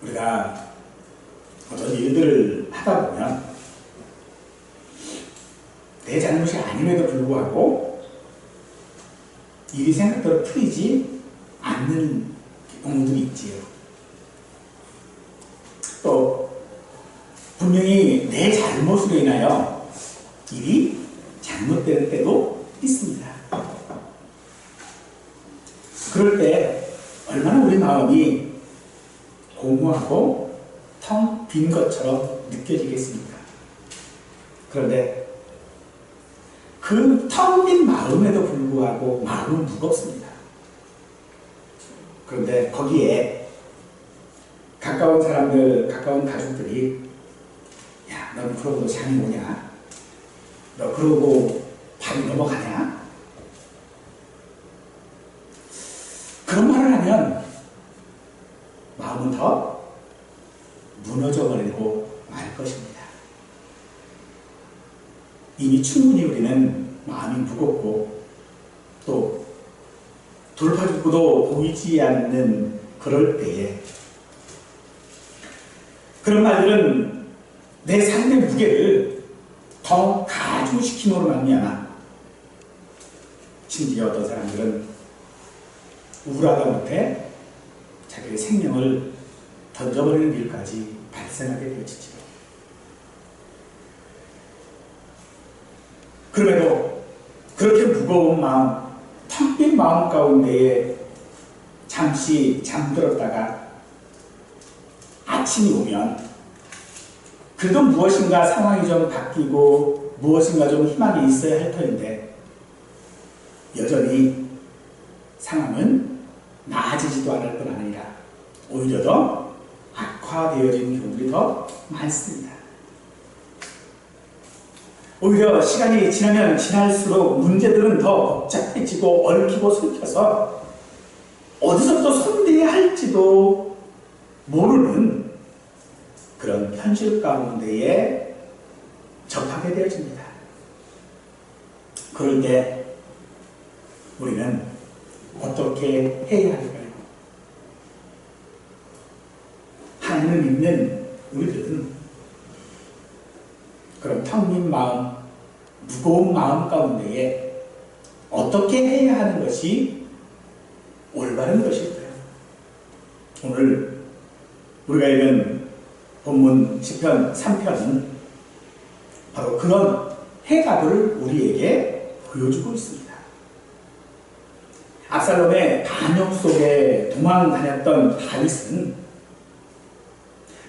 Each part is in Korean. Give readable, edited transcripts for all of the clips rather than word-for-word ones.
우리가 어떤 일들을 하다 보면 내 잘못이 아님에도 불구하고 일이 생각대로 풀리지 않는 경우들이 있지요. 또 분명히 내 잘못으로 인하여 일이 잘못될 때도 있습니다. 그럴 때 얼마나 우리 마음이 공허하고 텅 빈 것처럼 느껴지겠습니까? 그런데 그 텅 빈 마음에도 불구하고 마음은 무겁습니다. 그런데 거기에 가까운 사람들, 가까운 가족들이 야, 넌 그러고 잠이 오냐? 너 그러고 밤이 넘어가냐? 그런 말을 하면 마음은 더 무너져 버리고 말 것입니다. 이미 충분히 우리는 마음이 무겁고 또 돌파죽구도 보이지 않는 그럴 때에 그런 말들은 내 삶의 무게를 더 가중시킴으로 말미암아 심지어 어떤 사람들은 우울하다 못해 자기의 생명을 던져버리는 일까지 발생하게 되어지죠. 그럼에도 그렇게 무거운 마음, 텅 빈 마음 가운데에 잠시 잠들었다가 아침이 오면 그래도 무엇인가 상황이 좀 바뀌고 무엇인가 좀 희망이 있어야 할 터인데 여전히 상황은 나아지지도 않을 뿐 아니라 오히려 더 악화되어진 경우들이 더 많습니다. 오히려 시간이 지나면 지날수록 문제들은 더 복잡해지고 얽히고 설켜서 어디서부터 손대야 할지도 모르는 그런 현실 가운데에 접하게 되어집니다. 그럴 때 우리는 어떻게 해야 할까요? 하나님을 믿는 우리들은 그런 텅 빈 마음, 무거운 마음 가운데에 어떻게 해야 하는 것이 올바른 것일까요? 오늘 우리가 읽은 본문 시편 3편은 바로 그런 해답을 우리에게 보여주고 있습니다. 압살롬의 반역 속에 도망 다녔던 다윗은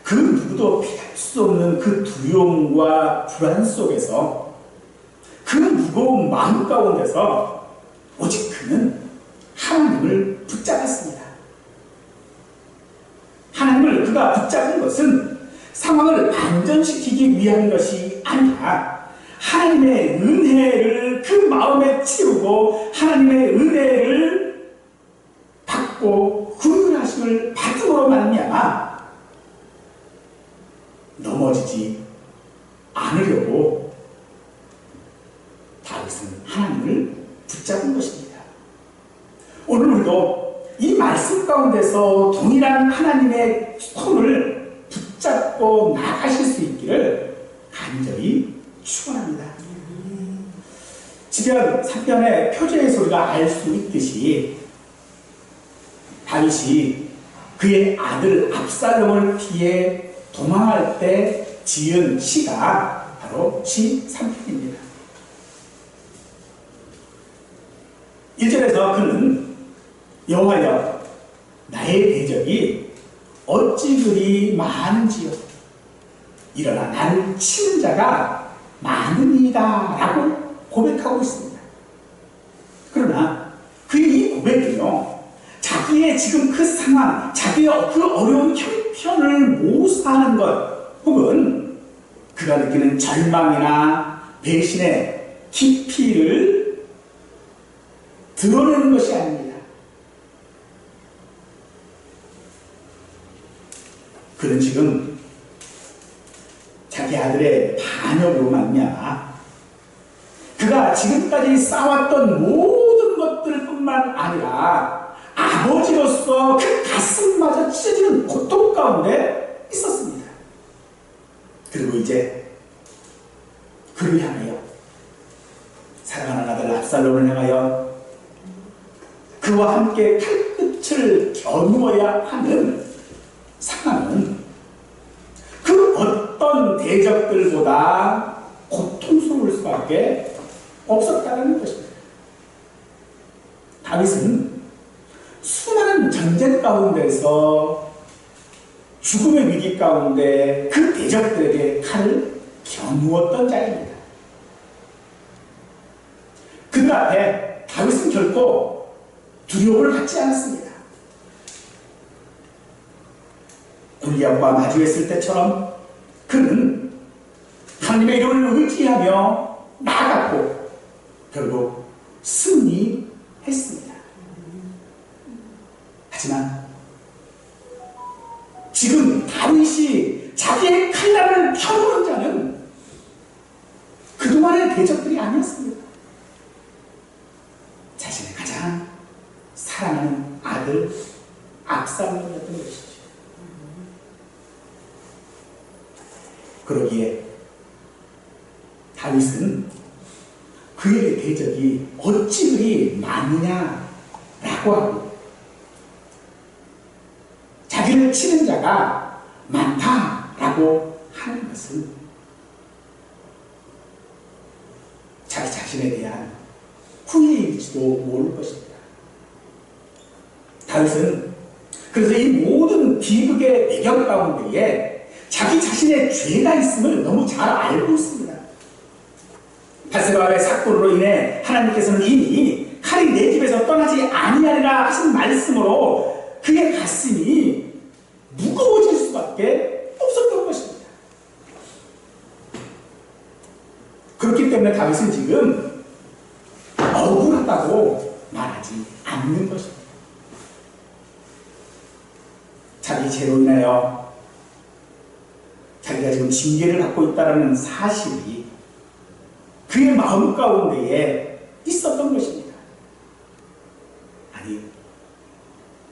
그 누구도 피할 수 없는 그 두려움과 불안 속에서 그 무거운 마음 가운데서 오직 그는 하나님을 붙잡았습니다. 하나님을 그가 붙잡은 것은 상황을 반전시키기 위한 것이 아니라 하나님의 은혜를 그 마음에 채우고 하나님의 은혜를 받고 구원하심을 받음으로 말미암아 넘어지지 않으려고 다윗은 하나님을 붙잡은 것입니다. 오늘 우리도 이 말씀 가운데서 동일한 하나님의 손을 붙잡고 나가실 수 있기를 간절히 축원합니다. 시편 3편의 표제에서 우리가 알 수 있듯이 다윗이 그의 아들 압살롬을 피해 도망할 때 지은 시가 바로 시 3편입니다. 1절에서 그는 여호와여 나의 대적이 어찌 그리 많은지요 일어나 나를 치는 자가 많으니이다 라고 고백하고 있습니다. 그러나 그의 이 고백은요 자기의 지금 그 상황, 자기의 그 어려운 형편을 모사하는 것 혹은 그가 느끼는 절망이나 배신의 깊이를 드러내는 것이 아닙니다. 그는 지금 자기 아들의 반역으로 말미암아 그가 지금까지 쌓았던 모든 것들 뿐만 아니라 아버지로서 그 가슴마저 찢어지는 고통 가운데 있었습니다. 그리고 이제 그를 향하여, 사랑하는 아들 압살롬을 향하여 그와 함께 칼끝을 겨누어야 하는 상황은 그 어떤 대적들보다 고통스러울 수밖에 없었다는 것입니다. 다윗은 수많은 전쟁 가운데서 죽음의 위기 가운데 그 대적들에게 칼을 겨누었던 자입니다. 그들 앞에 다윗은 결코 두려움을 갖지 않았습니다. 골리앗과 마주했을 때처럼 그는 하나님의 이름을 의지하며 나아갔고 결국 승리했습니다. 하지만 지금 다윗이 자기의 칼날을 펴놓은 자는 그동안의 대적들이 아니었습니다. 자신의 가장 사랑하는 아들 압살롬이었던 것이죠. 그러기에 다윗은 그의 대적이 어찌 그리 많으냐라고 하고 자기를 치는 자가 많다라고 하는 것은 자기 자신에 대한 후회일지도 모를 것입니다. 다윗은 그래서 이 모든 비극의 배경 가운데에 자기 자신의 죄가 있음을 너무 잘 알고 있습니다. 바세바의 사건으로 인해 하나님께서는 이미 칼이 내 집에서 떠나지 아니하리라 하신 말씀으로 그의 가슴이 무거워질 수밖에 없었던 것입니다. 그렇기 때문에 다윗은 지금 억울하다고 말하지 않는 것입니다. 자기 죄로 인하여 자기가 지금 징계를 받고 있다는 사실이 그의 마음 가운데에 있었던 것입니다. 아니,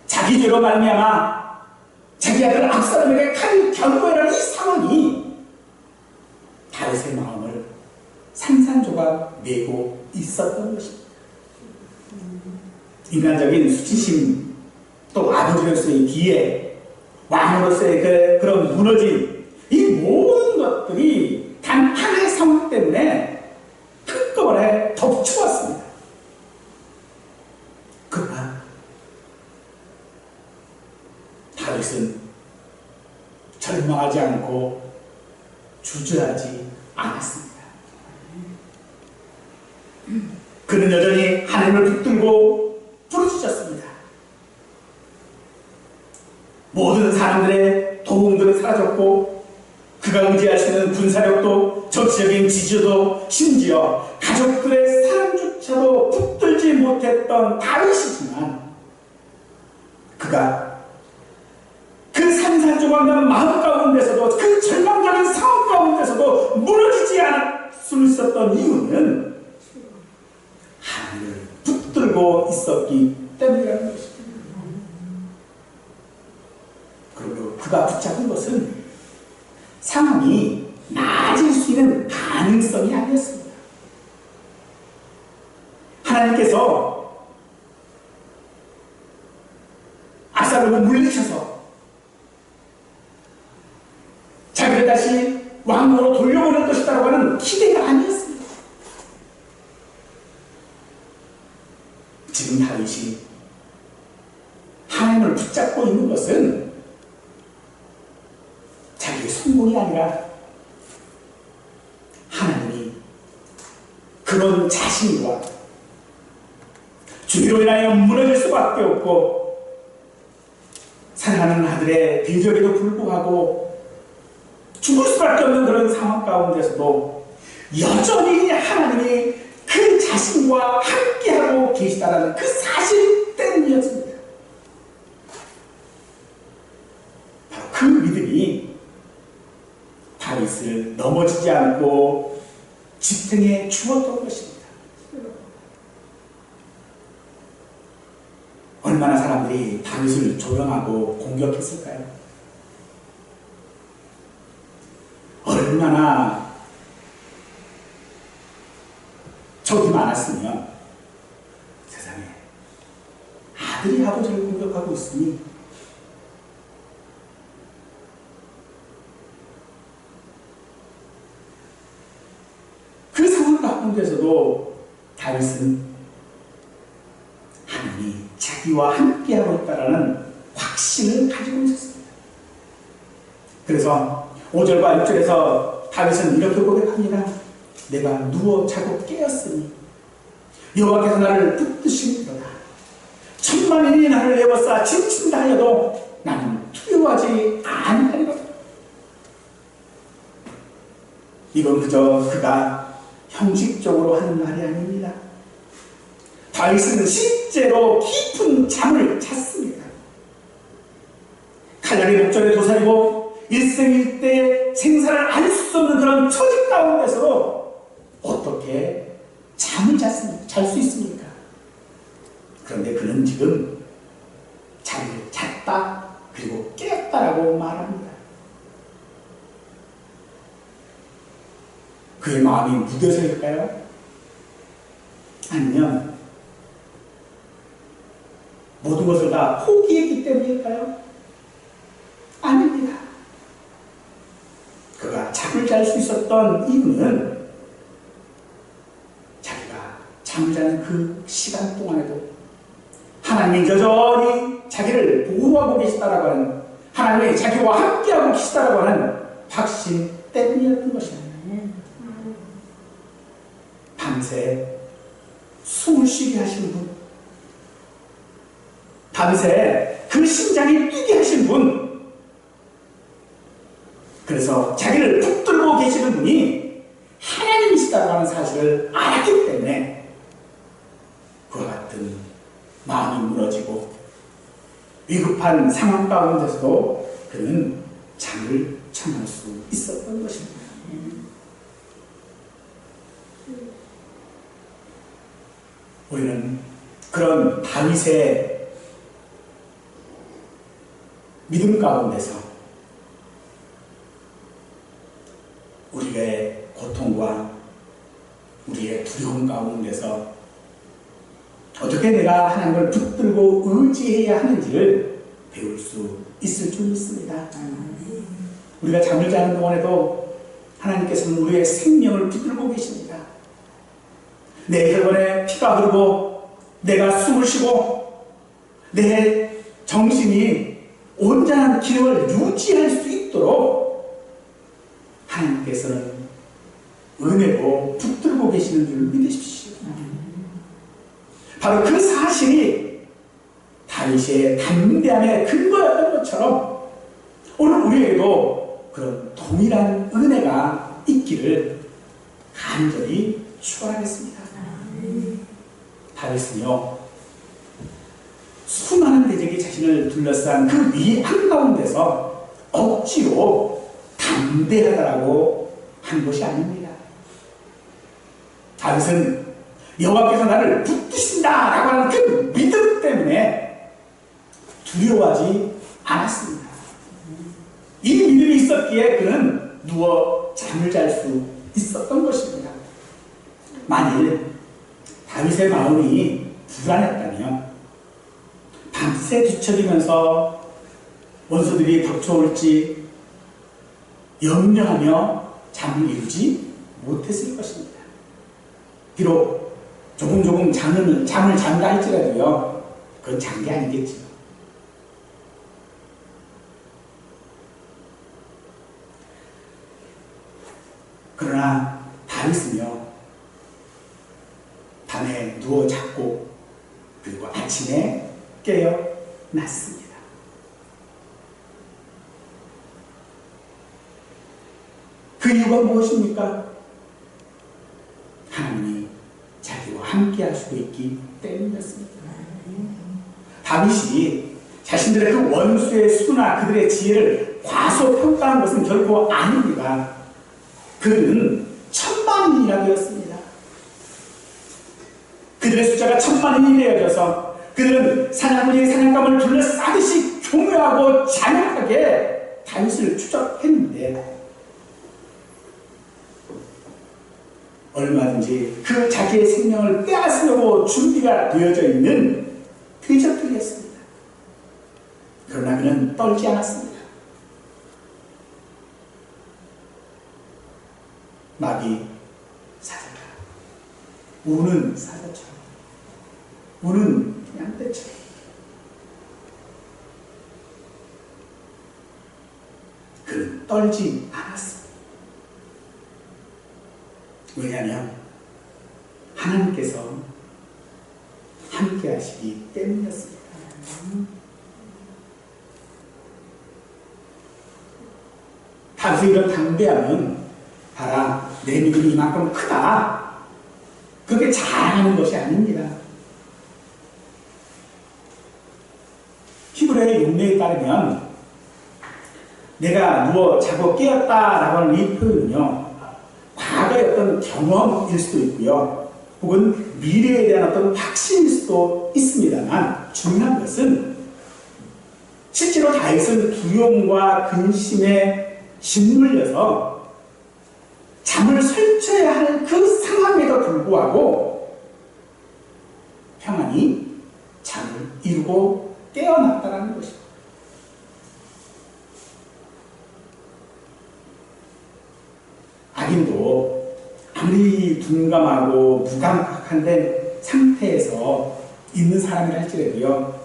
자기 죄로 말미암아 자기 아들 압살롬에게 칼을 겨누어라는 이 상황이 다윗의 마음을 산산조각 내고 있었던 것입니다. 인간적인 수치심, 또 아버지로서의 기회, 왕으로서의 그런 무너짐, 이 모든 것들이 단 하나의 상황 때문에 한꺼번에 덮쳐왔습니다. 그러나 다윗은 절망하지 않고 주저하지 않았습니다. 그는 여전히 하나님을 붙들고 부르짖었습니다. 모든 사람들의 도움들은 사라졌고 그가 의지할 수 있는 군사력도 정치적인 지지도 심지어 가족들의 사랑조차도 붙들지 못했던 다윗이지만 그가 그 산산조각난 마음 가운데서도 그 절망적인 상황 가운데서도 무너지지 않을 수 있었던 이유는 하나님을 붙들고 있었기 때문이라는 것입니다. 그리고 그가 붙잡은 것은 상황이 나아질 수 있는 가능성이 아니었습니다. 하나님께서 압살롬을 물리쳐서 자기를 다시 왕으로 돌려보낼 것이라고 하는 기대가 아니었습니다. 지금 다윗이 하나님을 붙잡고 있는 것은 자기의 성공이 아니라 하나님이 그런 자신과 주의로 인하여 무너질 수밖에 없고 사랑하는 아들의 대적에도 불구하고 죽을 수밖에 없는 그런 상황 가운데서도 여전히 하나님이 그 자신과 함께하고 계시다는 그 사실 때문이었습니다. 바로 그 믿음이 다윗을 넘어지지 않고 지탱해 주었던 것입니다. 얼마나 사람들이 다윗을 조롱하고 공격했을까요? 얼마나 적이 많았으면 세상에 아들이 아버지를 공격하고 있으니 그 상황 가운데서도 다윗은 하나님이 자기와 함께하고 있다는 확신을 가지고 있었습니다. 그래서 5절과 6절에서 다윗은 이렇게 고백합니다. 내가 누워 자고 깨었으니 여호와께서 나를 붙드시리로다. 천만인이 나를 에워싸 진친다 하여도 나는 두려워하지 아니하리로다. 이건 그저 그가 형식적으로 하는 말이 아닙니다. 다윗은 실제로 깊은 잠을 잤습니다. 칼날이 목전에 도사리고 일생일대 생사를 알 수 없는 그런 처지 가운데서도 어떻게 잠을 잘 수 있습니까? 그런데 그는 지금 잠을 잤다 그리고 깨었다라고 말합니다. 그의 마음이 무뎌서일까요? 아니면 모든 것을 다 포기했기 때문일까요? 아닙니다. 그가 잠을 잘 수 있었던 이유는 자기가 잠을 자는 그 시간 동안에도 하나님이 여전히 자기를 보호하고 계시다라고 하는, 하나님이 자기와 함께하고 계시다라고 하는 확신 때문이었던 것입니다. 밤새 숨을 쉬게 하신 분, 밤새 그 심장이 뛰게 하신 분, 그래서 자기를 붙들고 계시는 분이 하나님이시다고 하는 사실을 알았기 때문에 그와 같은 마음이 무너지고 위급한 상황 가운데서도 그는 잠을 청할 수 있었던 것입니다. 우리는 그런 다윗의 믿음 가운데서 우리의 고통과 우리의 두려움 가운데서 어떻게 내가 하나님을 붙들고 의지해야 하는지를 배울 수 있을 줄 믿습니다. 우리가 잠을 자는 동안에도 하나님께서는 우리의 생명을 붙들고 계십니다. 내 혈관에 피가 흐르고 내가 숨을 쉬고 내 정신이 온전한 기능을 유지할 수 있도록 하나님께서는 은혜로 붙들고 계시는 줄 믿으십시오. 바로 그 사실이 다윗의 담대함의 근거였던 것처럼 오늘 우리에게도 그런 동일한 은혜가 있기를 간절히 축원하겠습니다. 다윗은요, 수많은 대적이 자신을 둘러싼 그 위 한가운데서 억지로 담대하다라고 한 것이 아닙니다. 다윗은 여호와께서 나를 붙드신다라고 하는 그 믿음 때문에 두려워하지 않았습니다. 이 믿음이 있었기에 그는 누워 잠을 잘 수 있었던 것입니다. 만일 다윗의 마음이 불안했다면 밤새 뒤척이면서 원수들이 덮쳐올지 염려하며 잠을 이루지 못했을 것입니다. 비록 조금 잠을 잔다 할지라도요, 그건 잔 게 아니겠죠. 그러나 다윗은요, 밤에 누워 잤고 그리고 아침에 깨어났습니다. 그 이유가 무엇입니까? 하나님이 자기와 함께 할 수도 있기 때문이었습니다. 다윗이 자신들의 그 원수의 수나 그들의 지혜를 과소평가한 것은 결코 아닙니다. 그는 천만인이라 되었습니다. 그들의 숫자가 천만인이 되어져서 그들은 사냥꾼이 사냥감을 둘러싸듯이 교묘하고 잔혹하게 다윗을 추적했는데 얼마든지 그 자기의 생명을 빼앗으려고 준비가 되어져 있는 대적들이었습니다. 그러나 그는 떨지 않았습니다. 마귀 사자가 우는 사자처럼, 우는 양떼처럼 그는 떨지 않았습니다. 왜냐하면 하나님께서 함께 하시기 때문이었습니다. 다윗의 이런 담대함은 봐라, 내 믿음이 이만큼 크다, 그렇게 자랑하는 것이 아닙니다. 히브리의 용례에 따르면 내가 누워 자고 깨었다라고 하는 이 표현은요, 과거의 어떤 경험일 수도 있고요, 혹은 미래에 대한 어떤 확신일 수도 있습니다만, 중요한 것은 실제로 다윗은 두려움과 근심에 짓눌려서 잠을 설쳐야 할 그 상황에도 불구하고 평안히 잠을 이루고 깨어났다는 것입니다. 악인도 아무리 둔감하고 무감각한 상태에서 있는 사람이라 할지라도요,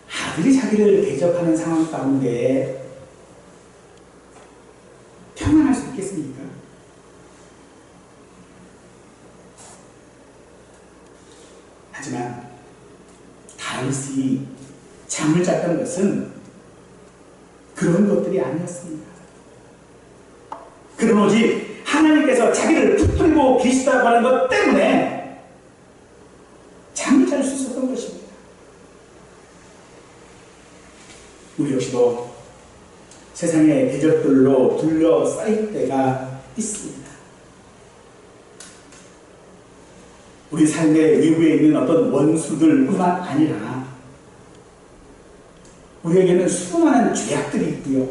아들이 자기를 대적하는 상황 가운데 평안할 수 있겠습니까? 하지만 다윗이 잠을 잤던 것은 그런 것들이 아니었습니다. 그런 오직 하나님께서 자기를 붙들고 계시다고 하는 것 때문에 잠을 잘 수 있었던 것입니다. 우리 역시도 세상의 대적들로 둘러싸일 때가 있습니다. 우리 삶의 외부에 있는 어떤 원수들뿐만 아니라 우리에게는 수많은 죄악들이 있고요,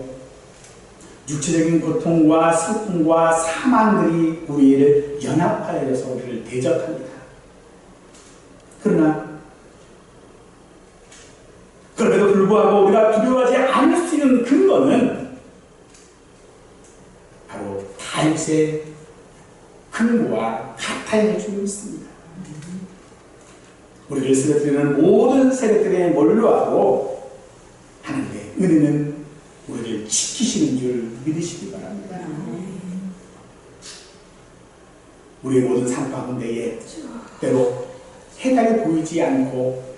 육체적인 고통과 슬픔과 사망들이 우리를 연합하여서 우리를 대적합니다. 그럼에도 불구하고 우리가 두려워하지 않을 수 있는 근거는 바로 다윗의 근거와 같아야 할 줄 믿습니다. 우리를 쓰러뜨리는 모든 세력들에 몰려하고 하나님의 은혜는 우리를 지키시는 줄 믿으시기 바랍니다. 우리의 모든 삶 가운데에 때로 해답이 보이지 않고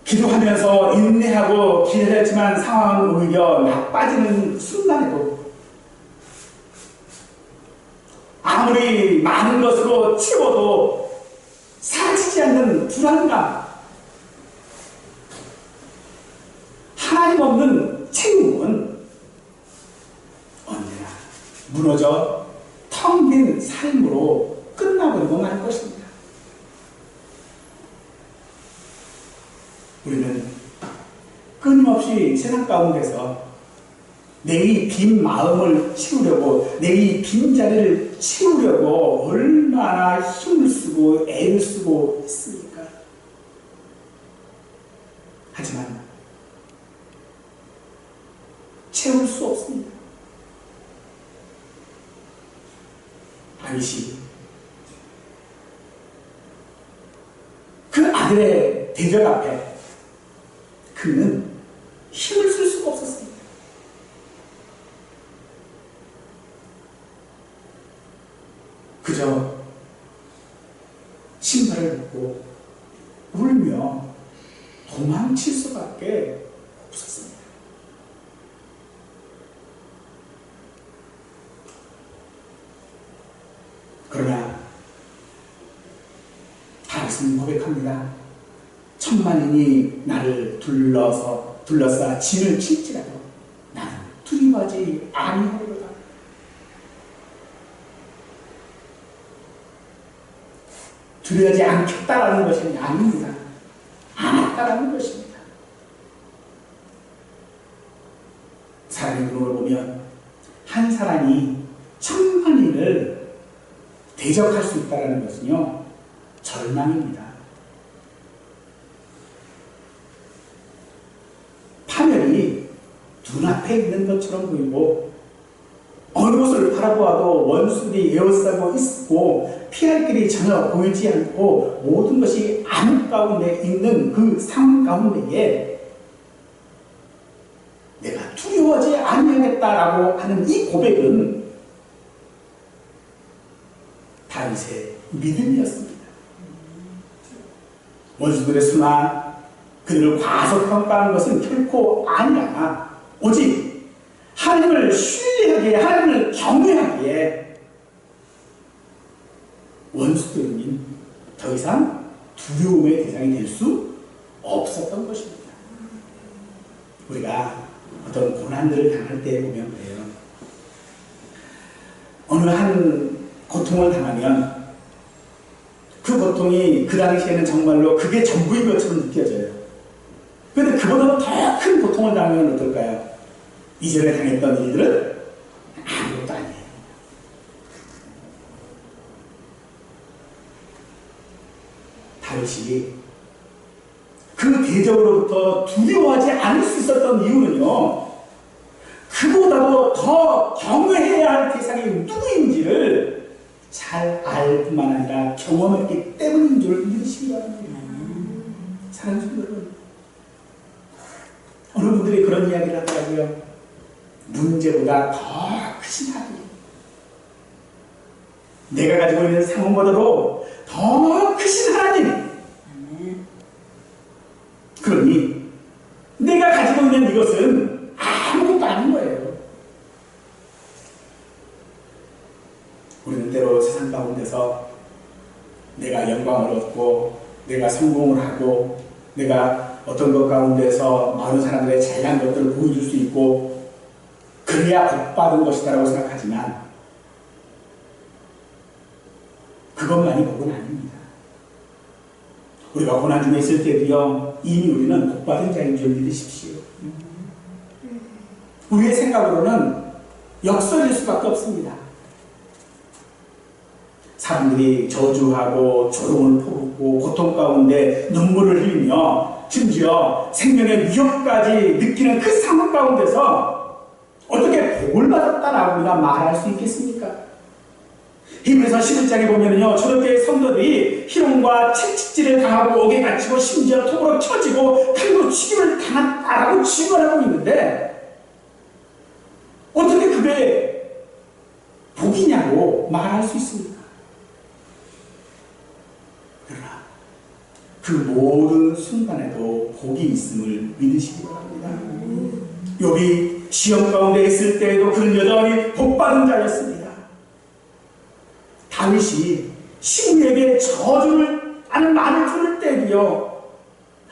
기도하면서 인내하고 기다렸지만 상황은 오히려 나빠지는 순간에도 아무리 많은 것으로 채워도 사라지지 않는 불안감, 하나님 없는 책임은 언제나 무너져 텅 빈 삶으로 끝나버리고 말 것입니다. 우리는 끊임없이 세상 가운데서 내 이 빈 마음을 채우려고, 내 이 빈자리를 채우려고 얼마나 힘을 쓰고 애를 쓰고 있습니까? 하지만 채울 수 없습니다. 다윗이 그 아들의 대적 앞에 그는 힘을 쓸 수가 없었습니다. 그저 신발을 벗고 울며 도망칠 수밖에 없었습니다. 그러나 다윗은 고백합니다. 천만인이 나를 둘러싸 진을 칠지라도 나는 두려워하지 아니하리로다. 두려워하지 않겠다라는 것이 아닙니다. 않았다라는 것입니다. 사람의 눈으로 보면 한 사람이 천만인을 대적할 수 있다는 것은요, 절망입니다. 파멸이 눈앞에 있는 것처럼 보이고 어느 곳을 바라보아도 원수들이 에워싸고 있고 피할 길이 전혀 보이지 않고 모든 것이 암 가운데 있는 그 상황 가운데에 내가 두려워하지 아니하겠다라고 하는 이 고백은 다윗의 믿음이었습니다. 원수들의 수나 그들을 과소평가하는 것은 결코 아니라 오직 하나님을 신뢰하기에, 하나님을 경외하기에 원수들은 더 이상 두려움의 대상이 될 수 없었던 것입니다. 우리가 어떤 고난들을 당할 때 보면 그래요. 어느 한 고통을 당하면 그 고통이 그 당시에는 정말로 그게 전부인 것처럼 느껴져요. 그런데 그보다 더 큰 고통을 당하면 어떨까요? 이전에 당했던 일들은 아무것도 아니에요. 다윗이 그 대적으로부터 두려워하지 않을 수 있었던 이유는요, 그보다도 더 경외해야 할 대상이 누구인지를 잘 알 뿐만 아니라 경험했기 때문인 줄 믿으시기 바랍니다. 사랑하는 여러분, 어느 분들이 그런 이야기를 하더라고요. 문제보다 더 크신 하나님, 내가 가지고 있는 상황보다도 더 크신 하나님, 그러니 내가 가지고 있는 이것은 아무것도 아닌 거예요. 우리는 때로 세상 가운데서 내가 영광을 얻고 내가 성공을 하고 내가 어떤 것 가운데서 많은 사람들의 잘난 것들을 보여줄 수 있고 그래야 복받은 것이다라고 생각하지만 그것만이 복은 아닙니다. 우리가 고난 중에 있을 때도요, 이미 우리는 복받은 자인 줄 믿으십시오. 우리의 생각으로는 역설일 수밖에 없습니다. 사람들이 저주하고 조롱을 퍼붓고 고통 가운데 눈물을 흘리며 심지어 생명의 위협까지 느끼는 그 상황 가운데서 어떻게 복을 받았다라고 우리가 말할 수 있겠습니까? 히브리서 11장에 보면요, 초대교회 성도들이 희롱과 채찍질을 당하고 옥에 갇히고 심지어 톱으로 쳐지고 칼로 치기를 당했다라고 증언하고 있는데 어떻게 그게 복이냐고 말할 수 있습니까? 그러나 그 모든 순간에도 복이 있음을 믿으시기 바랍니다. 욥이 시험 가운데 있을 때에도 그는 여전히 복받은 자였습니다. 다윗이 시므에게 저주를 하는 말을 들을 때도요,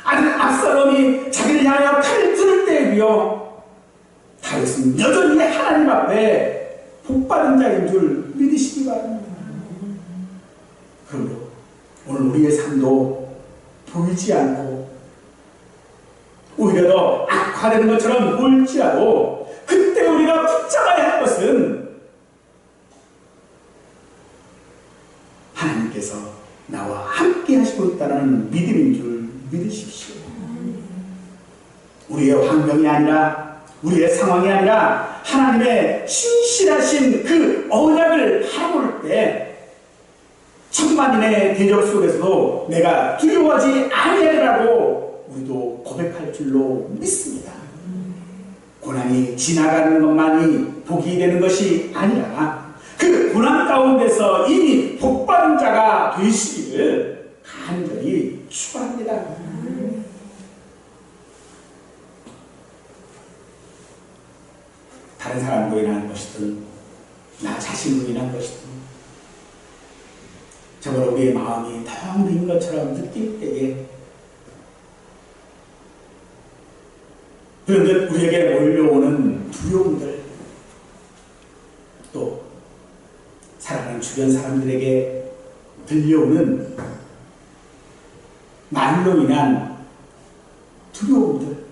아들 압살롬이 자기를 향하여 칼을 들을 때도요, 다윗은 여전히 하나님 앞에 복받은 자인 줄 믿으시기 바랍니다. 그러므로 오늘 우리의 삶도 보이지 않고 오히려 더 악화되는 것처럼 보일지라도 그때 우리가 붙잡아야 할 것은 하나님께서 나와 함께 하시고 있다는 믿음인 줄 믿으십시오. 우리의 환경이 아니라 우리의 상황이 아니라 하나님의 신실하신 그 언약을 바라볼 때 천만인의 대적 속에서도 내가 두려워하지 아니하리라고 우리도 고백할 줄로 믿습니다. 고난이 지나가는 것만이 복이 되는 것이 아니라 그 고난 가운데서 이미 복받은 자가 되시기를 간절히 축원합니다. 다른 사람으로 인한 것이든 나 자신으로 인한 것이든 저걸 우리의 마음이 텅 빈 것처럼 느낄 때에 그런데 우리에게 몰려오는 두려움들, 또 사랑하는 주변 사람들에게 들려오는 말로 인한 두려움들,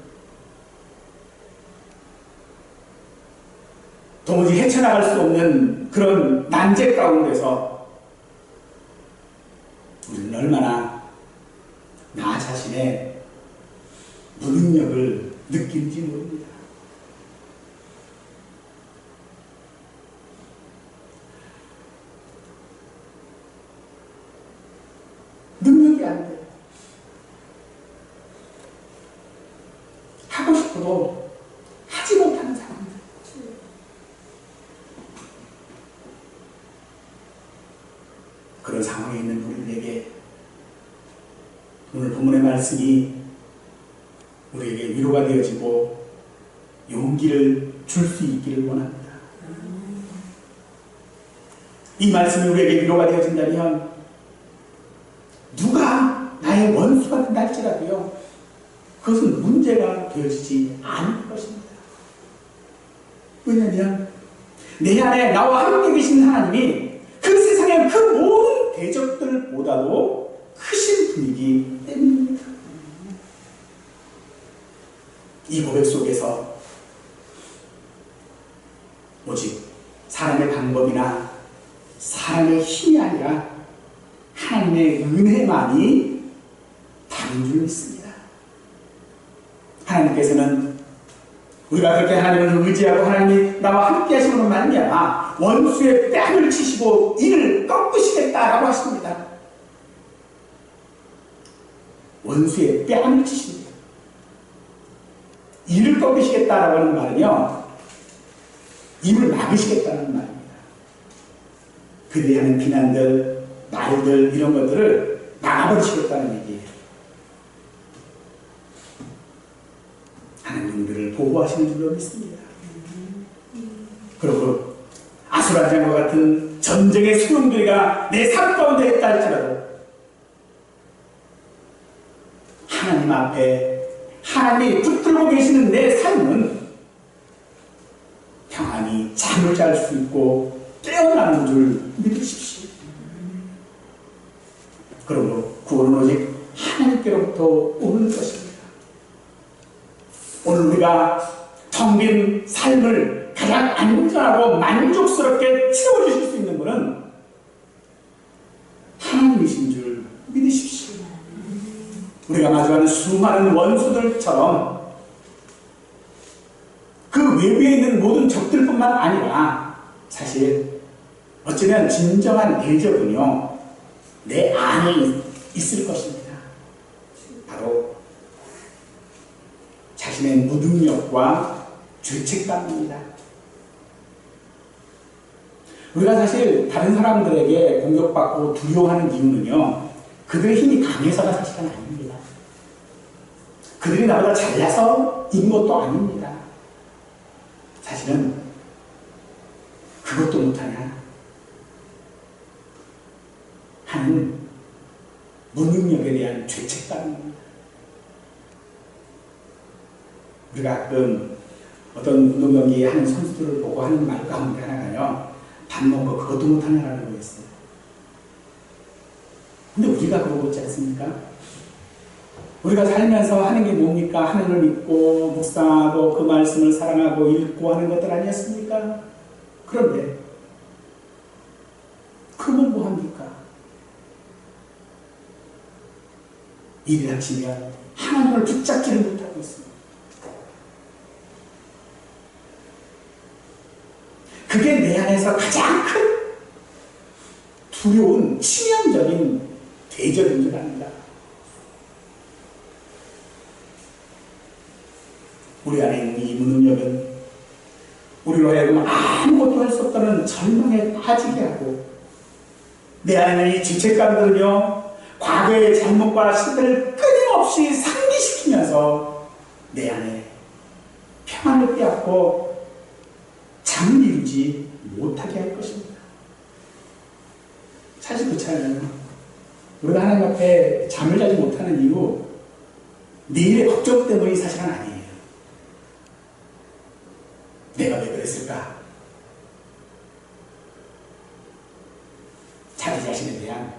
도무지 헤쳐나갈 수 없는 그런 난제 가운데서 우리는 얼마나 나 자신의 무능력을 느끼는지 모릅니다. 능력이 안 돼요. 하고 싶어도 하지 못하는 상황입니다. 그런 상황에 있는 우리들에게 오늘 본문의 말씀이 우리에게 위로가 되어지고 용기를 줄 수 있기를 원합니다. 이 말씀이 우리에게 위로가 되어진다면 누가 나의 원수가 된다 할지라도요, 그것은 문제가 되어지지 않을 것입니다. 왜냐하면 내 안에 나와 함께 계신 하나님이 그 세상의 그 모든 대적들보다도 크신 분이기 때문입니다. 이 고백 속에서 오직 사람의 방법이나 사람의 힘이 아니라 하나님의 은혜만이 다른 줄 믿습니다. 하나님께서는 우리가 그렇게 하나님을 의지하고 하나님이 나와 함께 하시는 것만 아니라 원수의 뺨을 치시고 이를 꺾으시겠다라고 하십니다. 원수의 뺨을 치십니다. 이를 꺾으시겠다라고 하는 말은요, 입을 막으시겠다는 말입니다. 그들이 하는 비난들, 말들, 이런 것들을 막아버리시겠다는 얘기예요. 하나님 우리를 보호하시는 줄로 믿습니다. 그리고 아수라장과 같은 전쟁의 수용들이가 내 삶 가운데 있다 할지라도 하나님 앞에 하나님이 붙들고 계시는 내 삶은 평안히 잠을 잘 수 있고 깨어나는 줄 믿으십시오. 그러므로 구원은 오직 하나님께로부터 오는 것입니다. 오늘 우리가 텅 빈 삶을 가장 안전하고 만족스럽게 채워주실 수 있는 분은 하나님이신 줄 믿으십시오. 우리가 마주하는 수많은 원수들처럼 그 외부에 있는 모든 적들뿐만 아니라 사실 어쩌면 진정한 대적은요, 내 안에 있을 것입니다. 바로 자신의 무능력과 죄책감입니다. 우리가 사실 다른 사람들에게 공격받고 두려워하는 이유는요, 그들의 힘이 강해서가 사실은 아닙니다. 그들이 나보다 잘나서인 것도 아닙니다. 사실은 그것도 못하냐 하는 무능력에 대한 죄책감입니다. 우리가 가끔 어떤 운동 경기 하는 선수들을 보고 하는 말 가운데 하나가요, 밥 먹고 그것도 못하냐라는 거였어요. 근데 우리가 그러고 있지 않습니까? 우리가 살면서 하는 게 뭡니까? 하나님을 믿고 묵상하고 그 말씀을 사랑하고 읽고 하는 것들 아니었습니까? 그런데 그건 뭐합니까? 일이 닥치면 하나님을 붙잡지를 못하고 있습니다. 그게 내 안에서 가장 큰 두려운 치명적인 대적인 줄 압니다. 우리 안에 있는 이 무능력은 우리로 하여금 아무것도 할 수 없다는 절망에 빠지게 하고, 내 안에 있는 이 죄책감들은요, 과거의 잘못과 실패를 끊임없이 상기시키면서 내 안에 평안을 빼앗고 잠을 이루지 못하게 할 것입니다. 사실 그렇잖아요. 우리가 하나님 앞에 잠을 자지 못하는 이유, 내일의 걱정 때문이 사실은 아니에요. 내가 왜 그랬을까? 자기 자신에 대한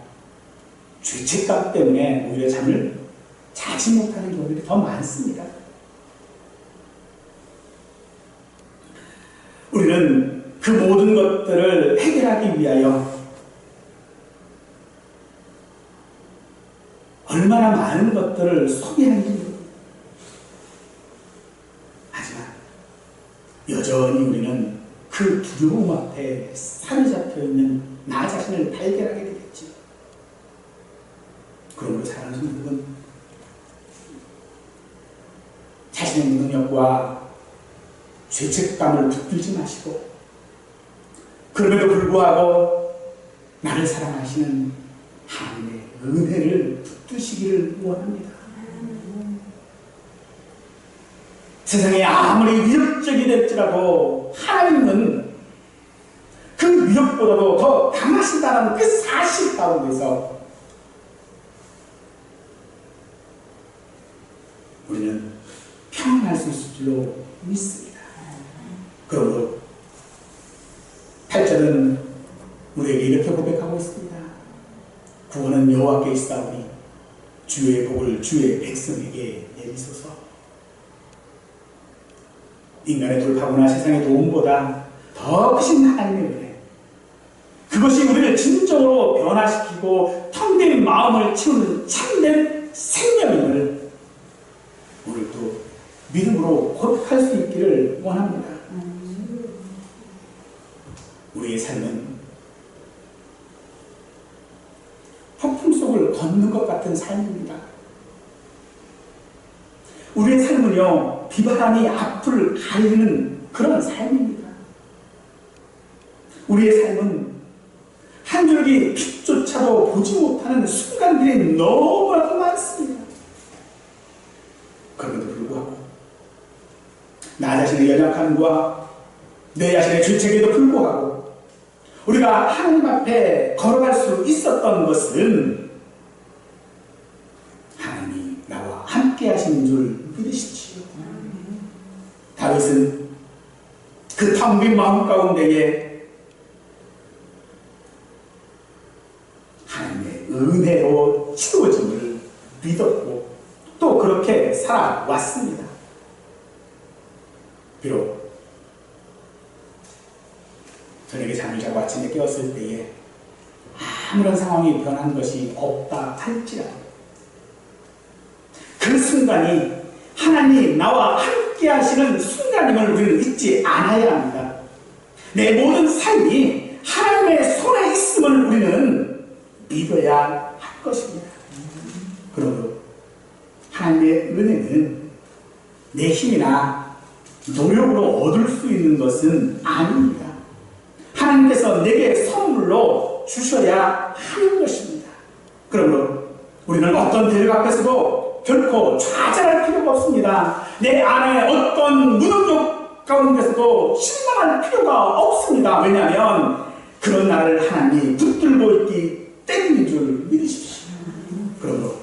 죄책감 때문에 오히려 잠을 자지 못하는 경우들이 더 많습니다. 우리는 그 모든 것들을 해결하기 위하여 얼마나 많은 것들을 소비하는지. 하지만 여전히 우리는 그 두려움 앞에 사로잡혀 있는 나 자신을 발견하게 되겠지. 그러므로 사랑하는 성도는 자신의 무능력과 죄책감을 붙들지 마시고, 그럼에도 불구하고 나를 사랑하시는 하나님의 은혜를 붙드시기를 원합니다. 세상에 아무리 위협적이 될지라도 하나님은 그 위협보다도 더 강하시다는 그 사실 가운데서 우리는 평안할 수 있을 줄로 믿습니다. 그러므로 8절은 우리에게 이렇게 고백하고 있습니다. 구원은 여호와께 있사오니 주의 복을 주의 백성에게 내리소서. 인간의 돌파구나 세상의 도움보다 더 크신 하나님의 은혜, 그것이 우리를 진정으로 변화시키고 텅빈 마음을 채우는 참된 생명임을 오늘도 믿음으로 고백할 수 있기를 원합니다. 우리의 삶은 폭풍 속을 걷는 것 같은 삶입니다. 우리의 삶은요, 비바람이 앞을 가리는 그런 삶입니다. 우리의 삶은 한 줄기 빛조차도 보지 못하는 순간들이 너무나도 많습니다. 그럼에도 불구하고 나 자신의 연약함과 내 자신의 죄책에도 불구하고 우리가 하나님 앞에 걸어갈 수 있었던 것은 하나님이 나와 함께 하신 줄 믿으십시오. 다윗은 그 텅 빈 마음 가운데에 하나님의 은혜로 채워짐을 믿었고 또 그렇게 살아왔습니다. 비록 저녁에 잠을 자고 아침에 깨었을 때에 아무런 상황이 변한 것이 없다 할지라도 그 순간이 하나님이 나와 함께 하시는 순간임을 우리는 잊지 않아야 합니다. 내 모든 삶이 하나님의 손에 있음을 우리는 믿어야 할 것입니다. 그러므로 하나님의 은혜는 내 힘이나 노력으로 얻을 수 있는 것은 아닙니다. 하나님께서 내게 선물로 주셔야 하는 것입니다. 그러므로 우리는 어떤 대적 앞에서도 결코 좌절할 필요가 없습니다. 내 안에 어떤 무능력 가운데서도 실망할 필요가 없습니다. 왜냐하면 그런 나를 하나님이 붙들고 있기 때문인 줄 믿으십시오. 그러므로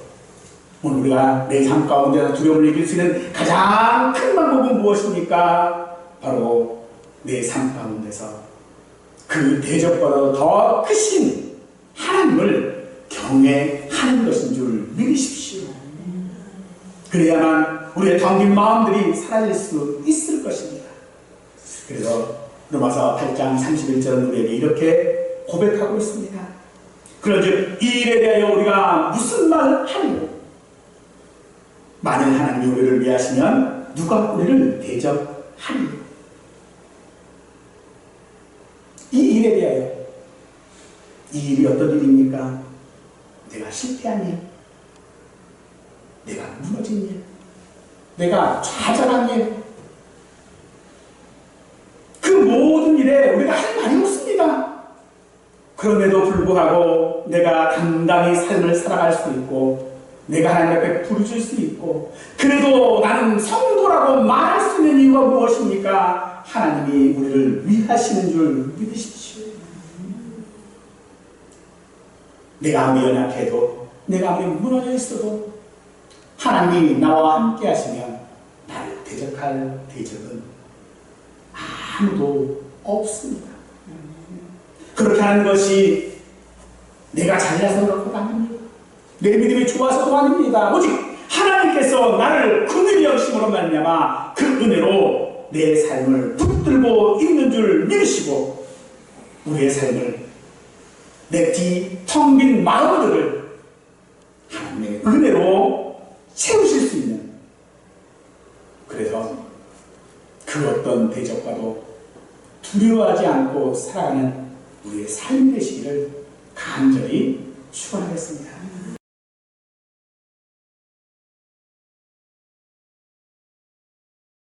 오늘 우리가 내 삶 가운데서 두려움을 이길 수 있는 가장 큰 방법은 무엇입니까? 바로 내 삶 가운데서 그 대적보다도 더 크신 하나님을 경외하는 것인 줄 믿으십시오. 그래야만 우리의 텅빈 마음들이 사라질 수 있을 것입니다. 그래서 로마서 8장 31절은 우리에게 이렇게 고백하고 있습니다. 그런즉 이 일에 대하여 우리가 무슨 말을 하리요? 만일 하나님이 우리를 위하시면 누가 우리를 대적하리요? 이 일에 대하여, 이 일이 어떤 일입니까? 내가 실패한 일, 내가 무너진 일, 내가 좌절한 일, 그 모든 일에 우리가 할 말이 없습니다. 그럼에도 불구하고 내가 당당히 삶을 살아갈 수 있고 내가 하나님 앞에 부르실 수 있고 그래도 나는 성도라고 말할 수 있는 이유가 무엇입니까? 하나님이 우리를 위하시는 줄 믿으십시오. 내가 아무리 연약해도 내가 아무리 무너져 있어도 하나님이 나와 함께 하시면 나를 대적할 대적은 아무도 없습니다. 그렇게 하는 것이 내가 잘나서 그렇고가 아닙니다. 내 믿음이 좋아서도 아닙니다. 오직 하나님께서 나를 긍휼히 여기심으로 말미암아 그 은혜로 내 삶을 붙들고 있는 줄 믿으시고 우리의 삶을 내 뒤 텅 빈 마음들을 하나님의 은혜로 채우실 수 있는, 그래서 그 어떤 대적과도 두려워하지 않고 살아가는 우리의 삶이 되시기를 간절히 축원하겠습니다.